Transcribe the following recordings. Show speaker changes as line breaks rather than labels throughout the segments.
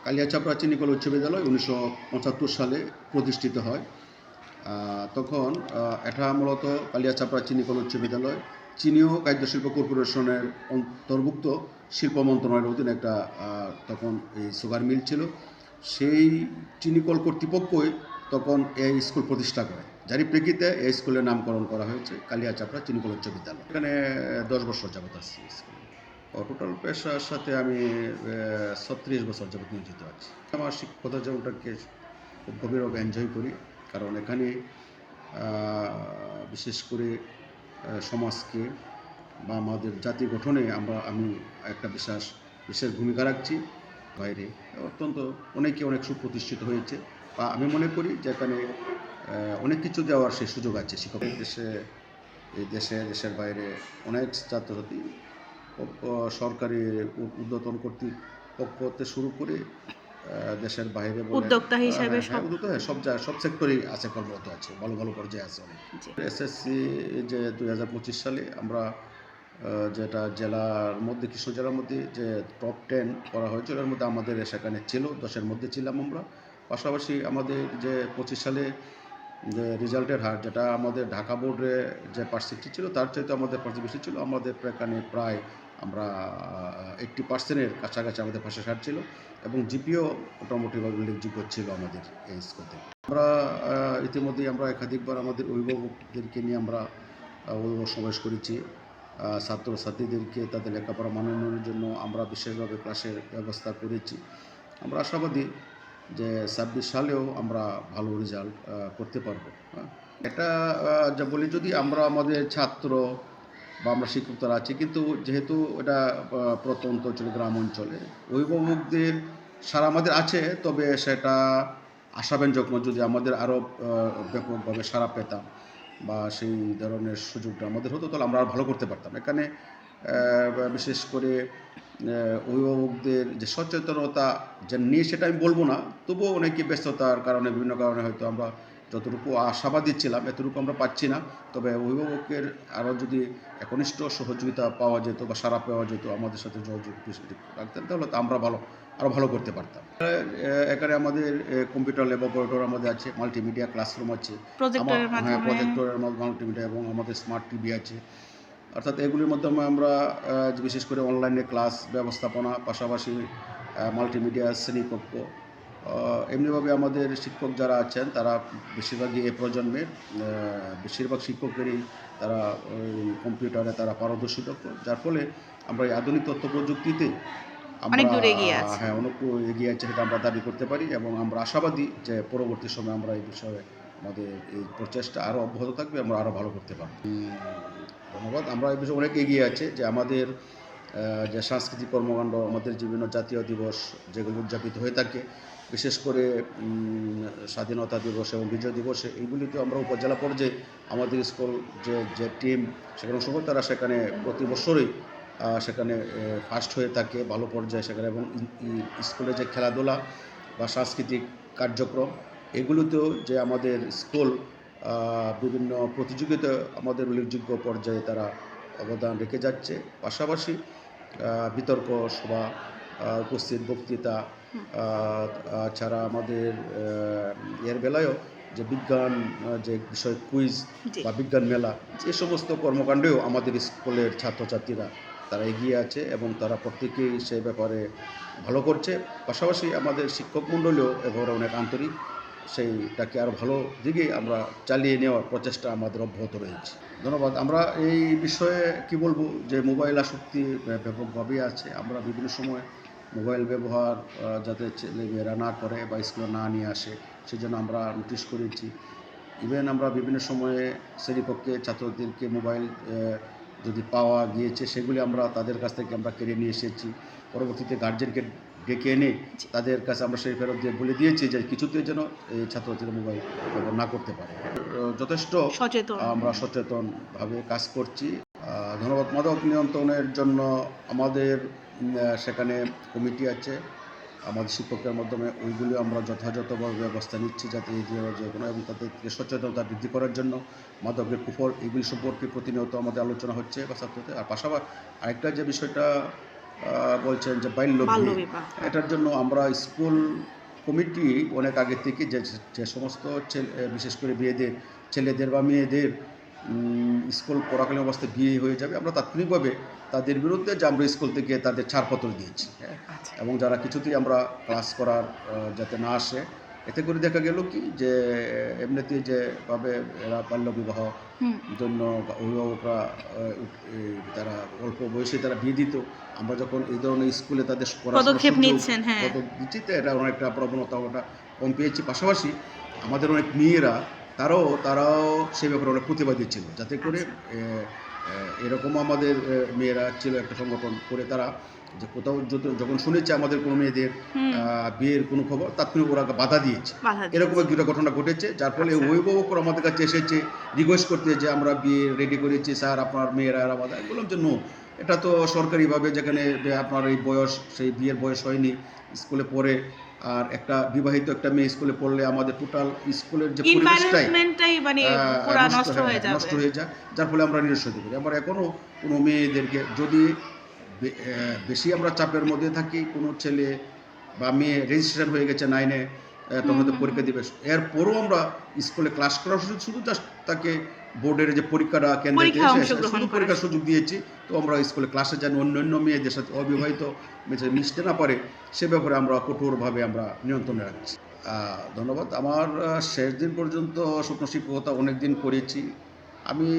কালিয়াচাপড়া চিনিকল উচ্চ বিদ্যালয় 1975 সালে প্রতিষ্ঠিত হয়। তখন এটা মূলত কালিয়াচাপড়া চিনিকল উচ্চ বিদ্যালয় চিনি ও খাদ্যশিল্প কর্পোরেশনের অন্তর্ভুক্ত শিল্প মন্ত্রণালয়ের অধীনে একটা তখন এই সুগার মিল ছিল। সেই চিনিকল কর্তৃপক্ষই তখন এই স্কুল প্রতিষ্ঠা করে, যারই প্রেক্ষিতে এই স্কুলের নামকরণ করা হয়েছে কালিয়াচাপড়া চিনিকল উচ্চ বিদ্যালয়। এখানে 10 বছর যাবত আসছি স্কুলে। টোটাল পেশার সাথে আমি 36 বছর যাবত নিয়োজিত আছি। আমার শিক্ষকতা জীবনটাকে খুব গভীরভাবে এনজয় করি, কারণ এখানে বিশেষ করে সমাজকে বা আমাদের জাতি গঠনে আমি একটা বিশেষ ভূমিকা রাখছি। বাইরে অত্যন্ত অনেক সুপ্রতিষ্ঠিত হয়েছে, বা আমি মনে করি যে এখানে অনেক কিছু দেওয়ার সেই সুযোগ আছে। শিক্ষকের দেশের বাইরে অনেক ছাত্রছাত্রী সরকারি ঊর্ধ্বতন কর্তৃপক্ষ হতে শুরু করে দেশের বাইরে
উদ্যোক্তা হিসাবে
সব সেক্টরেই আছে, কর্মরত আছে, ভালো পর্যায়ে আছে অনেক। এসএসসি যে 2025 সালে আমরা যেটা জেলার মধ্যে, কৃষ্ণ জেলার মধ্যে যে টপ 10 করা হয়েছিল, এর মধ্যে আমাদের সেখানে ছিল, 10-এর মধ্যে ছিলাম আমরা। পাশাপাশি আমাদের যে 25 সালে যে রেজাল্টের হার, যেটা আমাদের ঢাকা বোর্ডে যে পার্সেন্টেজ ছিল তার চাইতে আমাদের পার্সেন্টেজ বেশি ছিল। আমাদের এখানে প্রায় আমরা 80%-এর কাছাকাছি আমাদের পাশে হার ছিল, এবং জিপিও মোটামুটিভাবে উল্লেখযোগ্য ছিল আমাদের এই স্কুল থেকে। আমরা ইতিমধ্যেই আমরা একাধিকবার আমাদের অভিভাবকদেরকে নিয়ে আমরা অভিভাবক সমাবেশ করেছি। ছাত্রছাত্রীদেরকে তাদের লেখাপড়া মানানোর জন্য আমরা বিশেষভাবে ক্লাসের ব্যবস্থা করেছি। আমরা আশাবাদী যে 26 সালেও আমরা ভালো রেজাল্ট করতে পারবো। এটা যা বলি, যদি আমরা আমাদের ছাত্র বা আমরা শিক্ষক তারা আছি, কিন্তু যেহেতু এটা প্রত্যন্ত অঞ্চলে, গ্রাম অঞ্চলে, অভিভাবকদের সারা আমাদের আছে, তবে সেটা আশাব্যঞ্জক নয়। যদি আমাদের আরও ব্যাপকভাবে সারা পেতাম বা সেই ধরনের সুযোগটা আমাদের হতো, তাহলে আমরা আর ভালো করতে পারতাম। এখানে বিশেষ করে অভিভাবকদের যে সচেতনতা যে নিয়ে, সেটা আমি বলবো না, তবুও অনেকে ব্যস্ততার কারণে, বিভিন্ন কারণে হয়তো আমরা যতটুকু আশাবাদী ছিলাম এতটুকু আমরা পাচ্ছি না। তবে অভিভাবকের আরও যদি একনিষ্ঠ সহযোগিতা পাওয়া যেত বা সারা পাওয়া যেত, আমাদের সাথে যোগাযোগ রাখতেন, তাহলে তো আমরা আরও ভালো করতে পারতাম। এখানে আমাদের কম্পিউটার ল্যাবরেটরি আমাদের আছে, মাল্টিমিডিয়া ক্লাসরুম আছে, প্রজেক্টরের মাল্টিমিডিয়া, এবং আমাদের স্মার্ট টিভি আছে। অর্থাৎ এগুলির মাধ্যমে আমরা বিশেষ করে অনলাইনে ক্লাস ব্যবস্থাপনা, পাশাপাশি মাল্টিমিডিয়া শ্রেণীকক্ষ, এমনিভাবে আমাদের শিক্ষক যারা আছেন তারা বেশিরভাগই এ প্রজন্মের, বেশিরভাগ শিক্ষকেরই তারা কম্পিউটারে তারা পারদর্শী দক্ষ, যার ফলে আমরা এই আধুনিক তথ্য প্রযুক্তিতে
অনেক দূরে এগিয়ে
আছে, সেটা আমরা দাবি করতে পারি, এবং আমরা আশাবাদী যে পরবর্তী সময়ে আমরা এই বিষয়ে আমাদের এই প্রচেষ্টা আরও অব্যাহত থাকবে, আমরা আরও ভালো করতে পারব। ধন্যবাদ। আমরা এই বিষয়ে অনেক এগিয়ে আছে, যে আমাদের যে সাংস্কৃতিক কর্মকাণ্ড, আমাদের বিভিন্ন জাতীয় দিবস যেগুলো উদযাপিত হয়ে থাকে, বিশেষ করে স্বাধীনতা দিবস এবং বিজয় দিবসে, এইগুলিতে আমরা উপজেলা পর্যায়ে আমাদের স্কুল যে টিম সেখানে অংশগ্রহণ, তারা সেখানে প্রতি বছরই সেখানে ফার্স্ট হয়ে থাকে, ভালো পর্যায়ে সেখানে। এবং স্কুলে যে খেলাধুলা বা সাংস্কৃতিক কার্যক্রম, এগুলোতেও যে আমাদের স্কুল বিভিন্ন প্রতিযোগিতা আমাদের উল্লেখযোগ্য পর্যায়ে তারা অবদান রেখে যাচ্ছে। পাশাপাশি বিতর্ক সভা, উপস্থিত বক্তৃতা ছাড়া আমাদের এর বেলায়ও যে বিজ্ঞান যে বিষয় কুইজ বা বিজ্ঞান মেলা, এই সমস্ত কর্মকাণ্ডেও আমাদের স্কুলের ছাত্রছাত্রীরা তারা এগিয়ে আছে, এবং তারা প্রত্যেকেই সেই ব্যাপারে ভালো করছে। পাশাপাশি আমাদের শিক্ষক মণ্ডলীও এবারে অনেক আন্তরিক, সেইটাকে আরও ভালো দিকে আমরা চালিয়ে নেওয়ার প্রচেষ্টা আমাদের অব্যাহত রয়েছে। ধন্যবাদ। আমরা এই বিষয়ে কি বলবো, যে মোবাইল আসক্তি ব্যাপকভাবেই আছে। আমরা বিভিন্ন সময় মোবাইল ব্যবহার যাতে ছেলেমেয়েরা না করে বা স্কুলে না নিয়ে আসে, সেই জন্য আমরা নোটিশ করেছি। ইভেন আমরা বিভিন্ন সময়ে শ্রেণীকক্ষে ছাত্রদেরকে মোবাইল যদি পাওয়া গিয়েছে, সেগুলি আমরা তাদের কাছ থেকে আমরা কেড়ে নিয়ে এসেছি। পরবর্তীতে গার্জেনকে ডেকে এনে তাদের কাছে আমরা সেই ফেরত দিয়ে বলে দিয়েছি যে কিছুতেই যেন এই ছাত্রছাত্রীরা মোবাইল ব্যবহার না করতে পারে। যথেষ্ট আমরা সচেতনভাবে কাজ করছি। ধন্যবাদ। মাদক নিয়ন্ত্রণের জন্য আমাদের সেখানে কমিটি আছে, আমাদের শিক্ষকের মাধ্যমে ওইগুলি আমরা যথাযথভাবে ব্যবস্থা নিচ্ছি, যাতে এই যে কোনো, এবং তাদেরকে সচেতনতা বৃদ্ধি করার জন্য মাদকের কুফল এগুলি সম্পর্কে প্রতিনিয়ত আমাদের আলোচনা হচ্ছে বা ছাত্রদের। আর পাশাপাশি আরেকটা যে বিষয়টা বলছেন যে বাল্য বিয়ে,
বাল্যবিবাহ।
এটার জন্য আমরা স্কুল কমিটি অনেক আগে থেকে যে যে সমস্ত বিশেষ করে ছেলেদের বা মেয়েদের স্কুল পড়াকালীন অবস্থায় বিয়ে হয়ে যাবে, আমরা তাৎক্ষণিকভাবে তাদের বিরুদ্ধে যে আমরা স্কুল থেকে তাদের ছাড়পত্র দিয়েছি, হ্যাঁ।
আচ্ছা।
এবং যারা কিছুতেই আমরা ক্লাস করার যাতে না আসে, এতে করে দেখা গেল কি যে এমনিতেই যেভাবে এরা বাল্যবিবাহ
হুম।
জন্য অভিভাবকরা তারা অল্প বয়সে তারা বিয়ে দিত, আমরা যখন এই ধরনের স্কুলে তাদের
পদক্ষেপ নিচ্ছেন, হ্যাঁ।
দিচ্ছি, তো এটা অনেকটা প্রবণতা ওটা কম পেয়েছি। পাশাপাশি আমাদের অনেক মেয়েরা তারাও সে ব্যাপারে অনেক প্রতিবাদী ছিল, যাতে করে এরকম আমাদের মেয়েরা ছিল একটা সংগঠন করে, তারা যে কোথাও যখন শুনেছে আমাদের কোনো মেয়েদের বিয়ের কোনো খবর, তাৎক্ষণিক ওরা বাধা দিয়েছে। এরকম এক দুটা ঘটনা ঘটেছে, যার ফলে
আচ্ছা।
অভিভাবকরা আমাদের কাছে এসেছে রিকোয়েস্ট করতে যে আমরা বিয়ে রেডি করেছি স্যার, আপনার মেয়েরা আমাদের। আমি বললাম যে নো, এটা তো সরকারিভাবে যেখানে আপনার এই বয়স, সেই বিয়ের বয়স হয়নি, স্কুলে পড়ে, আর একটা বিবাহিত একটা মেয়ে স্কুলে পড়লে আমাদের টোটাল স্কুলের যে
এনভায়রনমেন্টটাই মানে পুরো নষ্ট হয়ে যাবে,
নষ্ট হয়ে যায়, যার ফলে আমরা নিরুৎসাহিত করি। আমরা এখনও কোনো মেয়েদেরকে যদি বেশি আমরা চাপের মধ্যে থাকি, কোনো ছেলে বা মেয়ে রেজিস্ট্রেশন হয়ে গেছে 9-এ, তখন তো পরীক্ষা দিবে, এরপরও আমরা স্কুলে ক্লাস করার শুধু জাস্ট তাকে বোর্ডের যে পরীক্ষাটা কেন্দ্রে শুধু পরীক্ষার সুযোগ দিয়েছি, তো আমরা স্কুলে ক্লাসে যেন অন্যান্য মেয়েদের সাথে অবিবাহিত মেয়েদের মিশতে না পারে, সে ব্যাপারে আমরা কঠোরভাবে আমরা নিয়ন্ত্রণে রাখছি। ধন্যবাদ। আমার শেষ দিন পর্যন্ত স্বপ্ন শিক্ষকতা অনেক দিন করেছি। আমি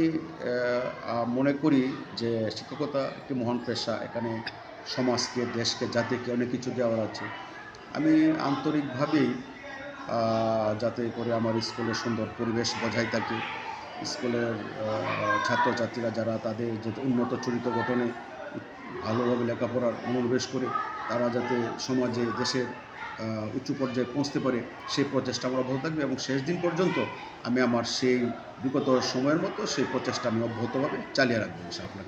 মনে করি যে শিক্ষকতা একটি মহান পেশা, এখানে সমাজকে, দেশকে, জাতিকে অনেক কিছু দেওয়ার আছে। আমি আন্তরিকভাবেই যাতে করে আমার স্কুলের সুন্দর পরিবেশ বজায় থাকে, স্কুলের ছাত্রছাত্রীরা যারা তাদের যে উন্নত চরিত্র গঠনে ভালোভাবে লেখাপড়ার মনোনিবেশ করে, তারা যাতে সমাজে, দেশের উঁচু পর্যায়ে পৌঁছতে পারে, সেই প্রচেষ্টা আমার অব্যাহত থাকবে, এবং শেষ দিন পর্যন্ত আমি আমার সেই বিগত সময়ের মতো সেই প্রচেষ্টা আমি অব্যাহতভাবে চালিয়ে রাখবো ইনশাআল্লাহ।